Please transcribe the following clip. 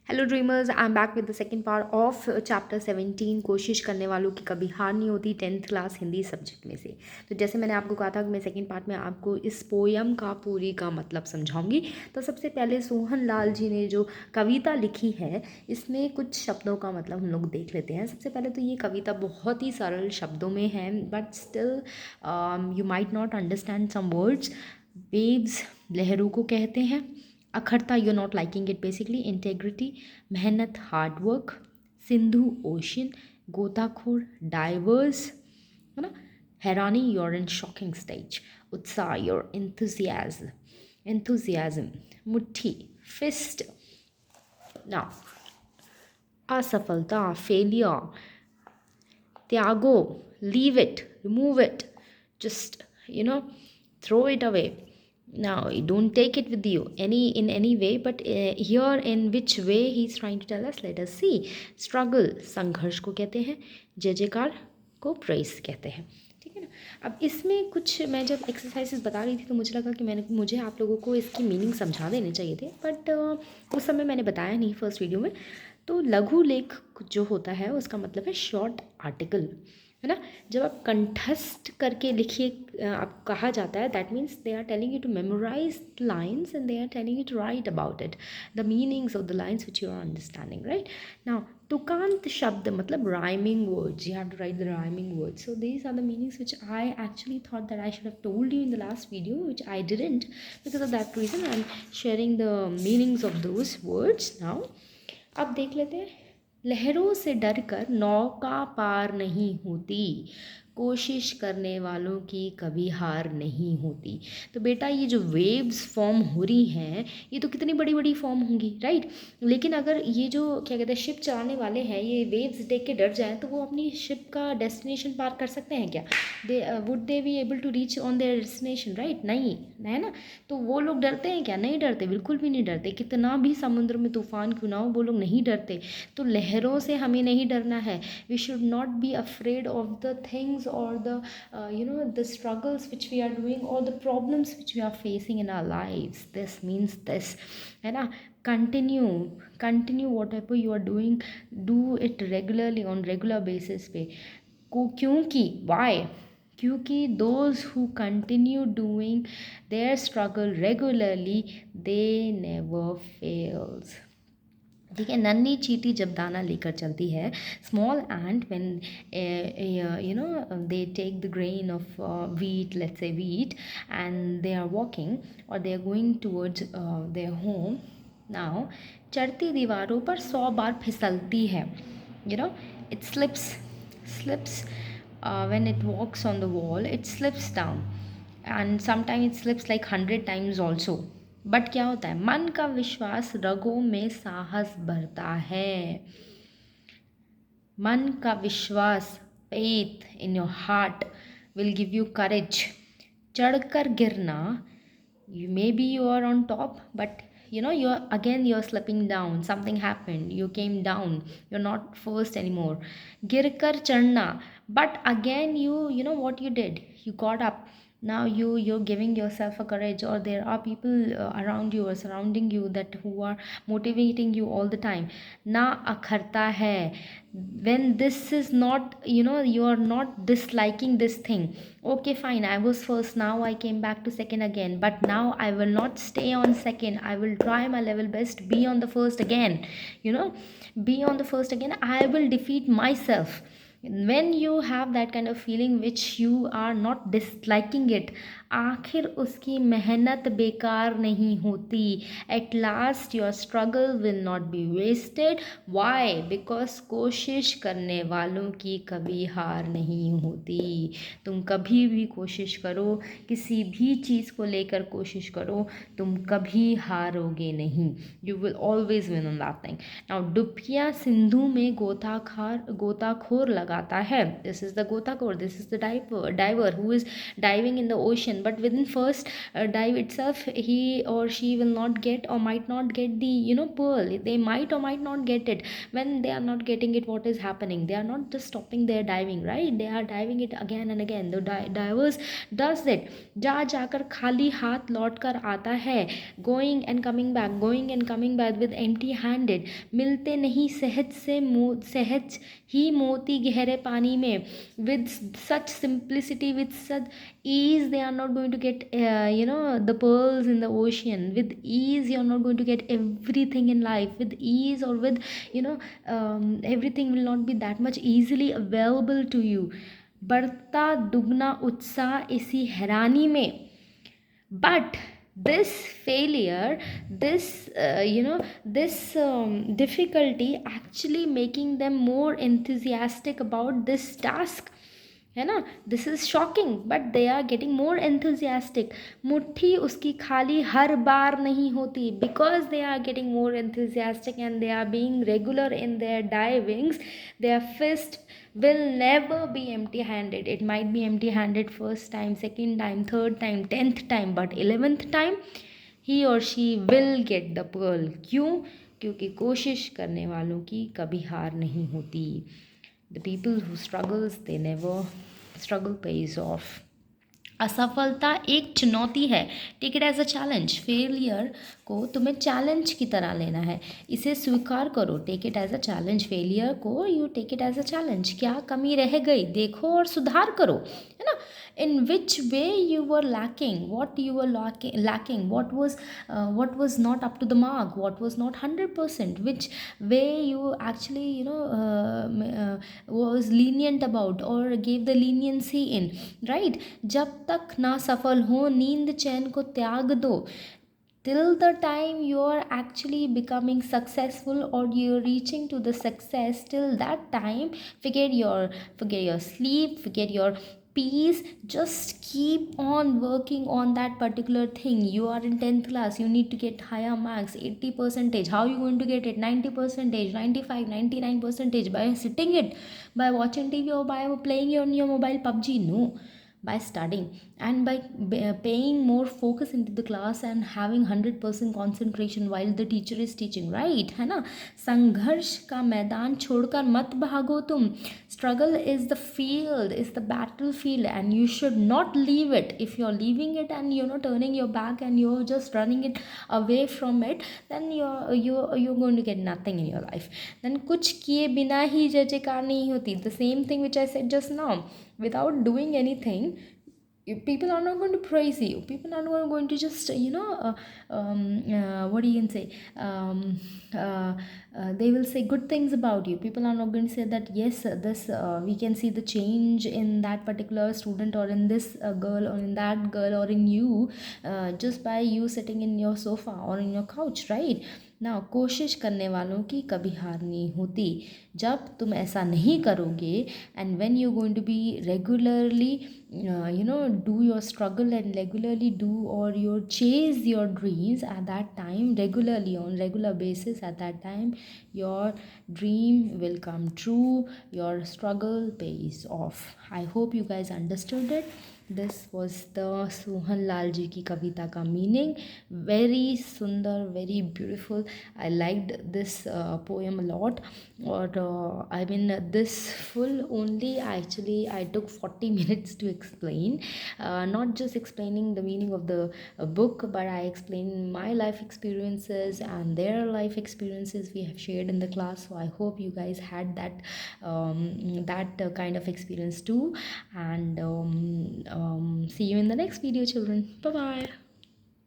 Hello dreamers, I am back with the second part of chapter 17। कोशिश करने वालों की कभी हार नहीं होती, 10th क्लास हिंदी सब्जेक्ट में से। तो जैसे मैंने आपको कहा था कि मैं सेकंड पार्ट में आपको इस पोयम का पूरी का मतलब समझाऊंगी। तो सबसे पहले सोहन लाल जी ने जो कविता लिखी है, इसमें कुछ शब्दों का मतलब हम लोग देख लेते हैं। सबसे पहले तो ये कविता बहुत ही सरल शब्दों में है, but still you might not understand some words. Waves लहरों को कहते हैं। अखरता, you not liking it basically. Integrity, मेहनत, हार्ड वर्क। सिंधु, ओशन। गोताखोर, डाइवर्स, है ना। हैरानी, योर इन शॉकिंग स्टेज। उत्साह, योर एंथुजियाज्म। मुट्ठी, फिस्ट। नाउ, असफलता, फेलियर। त्यागो, leave it, remove it, just throw it away. Now don't take it with you in any way, but here in which way he's trying to tell us, let us see. Struggle, संघर्ष को कहते हैं। जय जयकार को praise कहते हैं। ठीक है ना। अब इसमें कुछ मैं जब एक्सरसाइजेस बता रही थी तो मुझे लगा कि मुझे आप लोगों को इसकी मीनिंग समझा देने चाहिए थे, बट उस समय मैंने बताया नहीं फर्स्ट वीडियो में। तो लघु लेख जो होता है उसका मतलब है शॉर्ट आर्टिकल, है ना। जब आप कंठस्थ करके लिखिए, आप कहा जाता है, that means they are telling you to memorise lines and they are telling you to write about it, the meanings of the lines which you are understanding, right. Now, तुकांत शब्द मतलब rhyming words. You have to write the rhyming words. So these are the meanings which I actually thought that I should have told you in the last video, which I didn't. Because of that reason I'm sharing the meanings of those words now. अब देख लेते हैं। लहरों से डरकर नौका पार नहीं होती, कोशिश करने वालों की कभी हार नहीं होती। तो बेटा, ये जो वेव्स फॉर्म हो रही हैं, ये तो कितनी बड़ी बड़ी फॉर्म होंगी, राइट। लेकिन अगर ये जो क्या कहते हैं शिप चलाने वाले हैं, ये वेव्स देख के डर जाएं, तो वो अपनी शिप का डेस्टिनेशन पार कर सकते हैं क्या? Would they be able to reach on their destination, right? नहीं, है ना। तो वो लोग डरते हैं क्या? नहीं डरते, बिल्कुल भी नहीं डरते। कितना भी समुद्र में तूफान क्यों ना हो, वो लोग नहीं डरते। तो लहरों से हमें नहीं डरना है। We should not be afraid of the things और the the struggles which we are doing और the problems which we are facing in our lives. This means this, है ना। Continue whatever you are doing, do it regularly, on regular basis पे। क्योंकि why? क्योंकि those who continue doing their struggle regularly, they never fails. ठीक है। नन्ही चींटी जब दाना लेकर चलती है, small ant when they take the grain of wheat, let's say wheat, and they are walking or they are going towards their home. Now, चढ़ती दीवारों पर 100 बार फिसलती है, it slips when it walks on the wall, it slips down, and sometimes it slips like 100 times also. But क्या होता है? मन का विश्वास रगों में साहस भरता है। मन का विश्वास, faith in your heart will give you courage. चढ़कर गिरना, you maybe you are on top, but you're slipping down. Something happened, you came down, you're not first anymore. गिरकर चढ़ना, but again you know what you did, you got up. Now you're giving yourself a courage, or there are people around you or surrounding you that who are motivating you all the time. ना अखरता है, when this is not, you are not disliking this thing. Okay, fine, I was first, now I came back to second again, but now I will not stay on second, I will try my level best, be on the first again. Be on the first again, I will defeat myself. When you have that kind of feeling which you are not disliking it, आखिर उसकी मेहनत बेकार नहीं होती. At last your struggle will not be wasted. Why? Because कोशिश करने वालों की कभी हार नहीं होती. तुम कभी भी कोशिश करो, किसी भी चीज़ को लेकर कोशिश करो, तुम कभी हारोगे नहीं. You will always win on that thing. Now, डुबकियाँ Sindhu में गोताखोर लगाता है. This is the gotakhor, this is the diver who is diving in the ocean, but within first dive itself he or she will not get or might not get the pearl. They might or might not get it. When they are not getting it, what is happening? They are not just stopping their diving, right? They are diving it again and again. The divers does that. जा जाकर खाली हाथ लौट कर आता है, going and coming back, going and coming back with empty handed. मिलते नहीं सहज से सहज ही मोती गहरे पानी में. With such simplicity, with such ease, they are not going to get the pearls in the ocean. With ease, you are not going to get everything in life. With ease, or with everything will not be that much easily available to you. बढ़ता दुगना उत्साह इसी हैरानी में. But this failure, this difficulty actually making them more enthusiastic about this task, है ना. This is shocking, but they are getting more enthusiastic. मुट्ठी उसकी खाली हर बार नहीं होती, because they are getting more enthusiastic and they are being regular in their divings. Their fist will never be empty handed. It might be empty handed first time, second time, third time, 10th time, but 11th time he or she will get the pearl. क्यों? क्योंकि कोशिश करने वालों की कभी हार नहीं होती. The people who struggles, they never struggle pays off. असफलता एक चुनौती है. Take it as a challenge. Failure को तुम्हें चैलेंज की तरह लेना है. इसे स्वीकार करो. Take it as a challenge. Failure को you take it as a challenge. क्या कमी रह गई देखो और सुधार करो, है ना. In which way you were lacking, what you were lacking, what was not up to the mark, what was not 100%, which way you actually was lenient about or gave the leniency in, right. जब तक ना सफल हो नींद चैन को त्याग दो. Till the time you are actually becoming successful or you're reaching to the success, till that time forget your sleep, forget your peace. Just keep on working on that particular thing. You are in 10th class, you need to get higher marks, 80%. How are you going to get it? 90%, 95, 99%. By sitting it, by watching TV, or by playing on your mobile PUBG? No. By studying and by paying more focus into the class and having 100% concentration while the teacher is teaching, right, है ना. संघर्ष का मैदान छोड़कर मत भागो तुम. Struggle is the field, is the battlefield, and you should not leave it. If you're leaving it and turning your back and you're just running it away from it, then you're going to get nothing in your life. Then कुछ किए बिना ही जय जयकार नहीं होती. The same thing which I said just now. Without doing anything, people are not going to praise you. People are not going to just what do you can say, they will say good things about you. People are not going to say that yes, this we can see the change in that particular student, or in this girl, or in that girl, or in you, just by you sitting in your sofa or in your couch, right. ना कोशिश करने वालों की कभी हार नहीं होती. जब तुम ऐसा नहीं करोगे, and when you going to be regularly do your struggle and regularly do or you chase your dreams, at that time, regularly, on regular basis, at that time your dream will come true. Your struggle pays off. I hope you guys understood it. This was the Sohan Lal ji की कविता का meaning. Very सुंदर, very beautiful. I liked this poem a lot. और I mean this full only, actually I took 40 minutes to explain. Not just explaining the meaning of the book, but I explained my life experiences and their life experiences we have shared in the class. So I hope you guys had that kind of experience too. And see you in the next video, children. Bye bye.